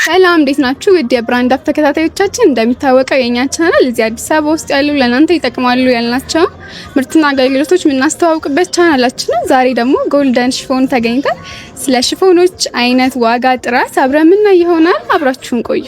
ሰላም እንዴት ናችሁ? ውድ የብራንድ አፕ ተከታታዮቻችን፣ እንደሚታወቀው የኛ ቻናል እዚህ አዲስ አበባ ውስጥ ያሉ ለእናንተ ይጠቅማሉ ያልናቸው ምርትና አገልግሎቶች የምናስተዋውቅበት ቻናላችን ነው። ዛሬ ደግሞ ጎልደን ሽፎን ተገኝተን ስለ ሽፎኖች አይነት፣ ዋጋ፣ ጥራት አብረን የምናይ ይሆናል። አብራችሁን ቆዩ።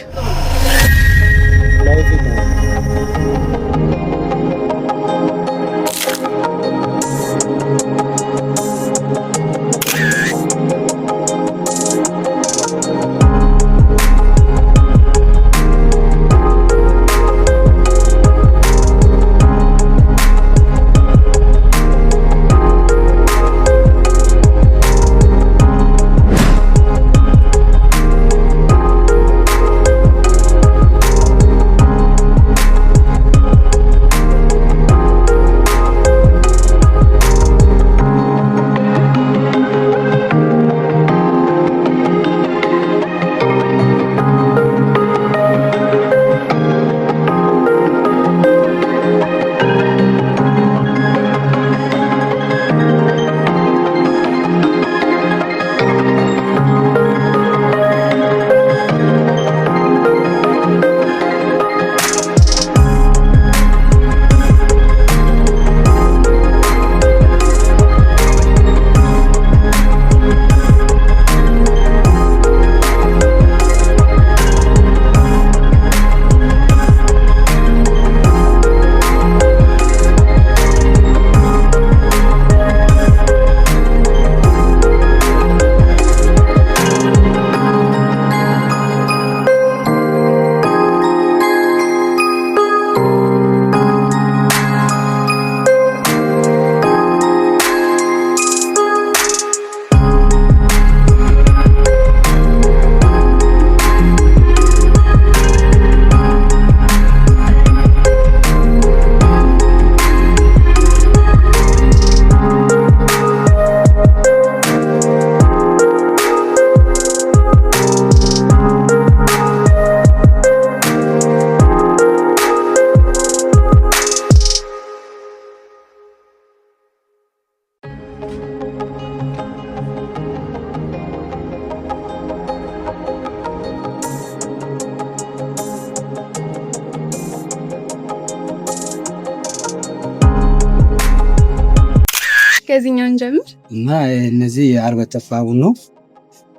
ከዚህኛው እንጀምር እና እነዚህ አርበት ተፋቡ ነው።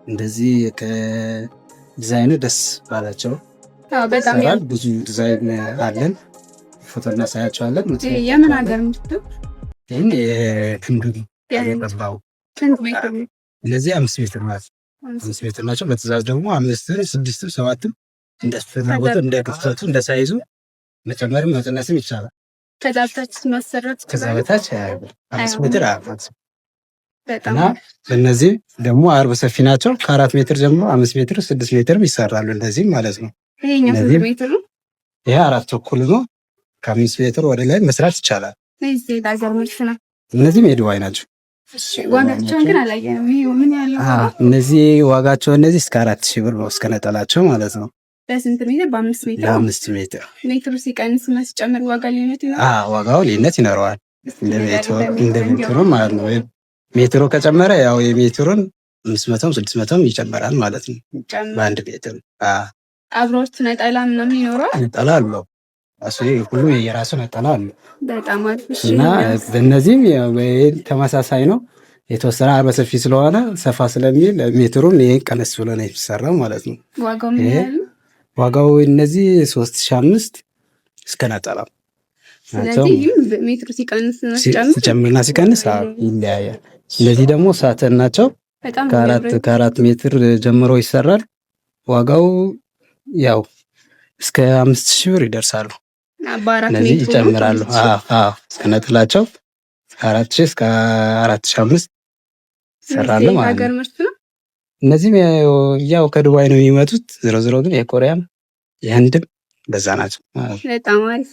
እንደዚህ ከዲዛይኑ ደስ ባላቸው በጣም ብዙ ዲዛይን አለን። ፎቶ እናሳያቸዋለን። የምን ሀገር ምርት? ይሄን የክንዱ ተፋቡ እነዚህ 5 ሜትር ማለት 5 ሜትር ናቸው። በትእዛዝ ደግሞ 5፣ 6፣ 7 እንደ ፍላጎቱ እንደ ክፍተቱ እንደ ሳይዙ መጨመርም መቀነስም ይቻላል። ከዛ በታች ማሰራት ከዛ በታች 5 ሜትር አራት እና እነዚህ ደግሞ አርብ ሰፊ ናቸው። ከ4 ሜትር ጀምሮ 5 ሜትር 6 ሜትር ይሰራሉ። እንደዚህ ማለት ነው። ይሄኛው 6 ሜትር ነው። ይሄ 4 ተኩል ነው። ከ5 ሜትር ወደ ላይ መስራት ይቻላል። እዚህ ዳዘር ምርት ነው። እነዚህ ሜድዋይ ናቸው። እሺ ዋጋቸውን ግን አላየንም። ይሄ ምን ያለው? እነዚህ ዋጋቸው እነዚህ እስከ 4000 ብር ነው፣ እስከ ነጠላቸው ማለት ነው። በስንት ሜትር? በ5 ሜትር። በ5 ሜትር ሜትሩ ሲቀንስ እና ሲጨምር ዋጋ ልዩነት ይኖራል። ዋጋው ልዩነት ይኖረዋል። እንደ ሜትሩ ማለት ነው። ሜትሩ ከጨመረ ያው የሜትሩን 500ም 600ም ይጨምራል ማለት ነው። በአንድ ሜትር አብሮት ነጠላ ምናምን ይኖረዋል። ነጠላ አለው እሱ ሁሉ የራሱ ነጠላ አለው። በጣም አሪፍ እና በእነዚህም ተመሳሳይ ነው። የተወሰነ አርበ ሰፊ ስለሆነ ሰፋ ስለሚል ሜትሩን ይሄን ቀነስ ብሎ ነው የሚሰራው ማለት ነው። ዋጋው ምን ያህል? ዋጋው እነዚህ 3500 እስከ ነጠላ። ስለዚህ ሜትሩ ሲጨምርና ሲቀንስ ይለያያል። እነዚህ ደግሞ ሳተን ናቸው። ከአራት ሜትር ጀምሮ ይሰራል። ዋጋው ያው እስከ 5000 ብር ይደርሳሉ። እነዚህ ይጨምራሉ። እስከ ነጠላቸው 4000 እስከ 4500 ይሰራሉ ማለት ነው። እነዚህም ያው ከዱባይ ነው የሚመጡት። ዝሮ ግን የኮሪያም የህንድም በዛ ናቸው። በጣም አሪፍ።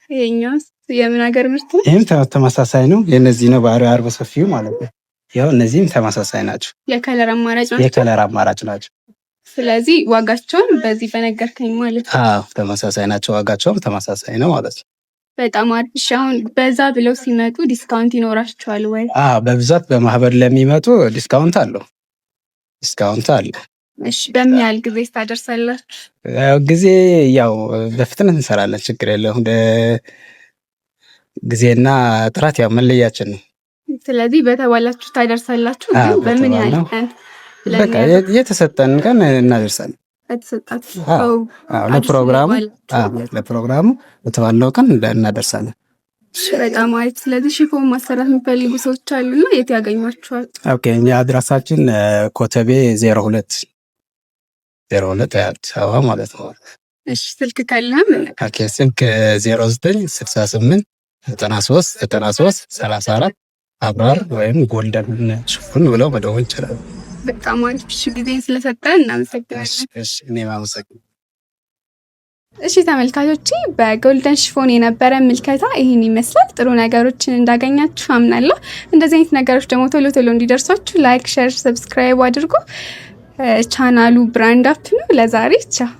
ይሄኛውስ የምን ሀገር ምርት ነው? ይሄም ተመሳሳይ ነው። የነዚህ ነው ባህሪ አርበ ሰፊው ማለት ነው። ያው እነዚህም ተመሳሳይ ናቸው። የከለር አማራጭ ናቸው። ስለዚህ ዋጋቸውን በዚህ በነገርከኝ ማለት ነው። ተመሳሳይ ናቸው። ዋጋቸውም ተመሳሳይ ነው ማለት ነው። በጣም አሪፍ። አሁን በዛ ብለው ሲመጡ ዲስካውንት ይኖራቸዋል ወይ? በብዛት በማህበር ለሚመጡ ዲስካውንት አለ። እሺ በምን ያህል ጊዜ ታደርሳላችሁ? ጊዜ ያው በፍጥነት እንሰራለን፣ ችግር የለውም። ጊዜና ጥራት ያው መለያችን ነው። ስለዚህ በተባላችሁ ታደርሳላችሁ። ግን በምን ያህል ቀን? በቃ የተሰጠን ቀን እናደርሳለን። ለፕሮግራሙ በተባለው ቀን እናደርሳለን። በጣም አሪፍ። ስለዚህ ሽፎን ማሰራት የሚፈልጉ ሰዎች አሉና የት ያገኟቸዋል? ኦኬ፣ እኛ አድራሻችን ኮተቤ 02 አዲስ አበባ ማለት ነው። እሺ፣ ስልክ ካለም? ኦኬ፣ ስልክ 0968 93 34 አብራር ወይም ጎልደን ሽፎን ብለው መደወል ይችላል። በጣም አሪፍ። እሺ፣ ጊዜን ስለሰጠን እናመሰግናለን። እሺ፣ እኔም አመሰግናለሁ። እሺ ተመልካቾቼ በጎልደን ሽፎን የነበረ ምልከታ ይህን ይመስላል። ጥሩ ነገሮችን እንዳገኛችሁ አምናለሁ። እንደዚህ አይነት ነገሮች ደግሞ ቶሎ እንዲደርሷችሁ ላይክ፣ ሼር፣ ሰብስክራይብ አድርጉ። ቻናሉ ብራንድ አፕ ነው። ለዛሬ ቻው።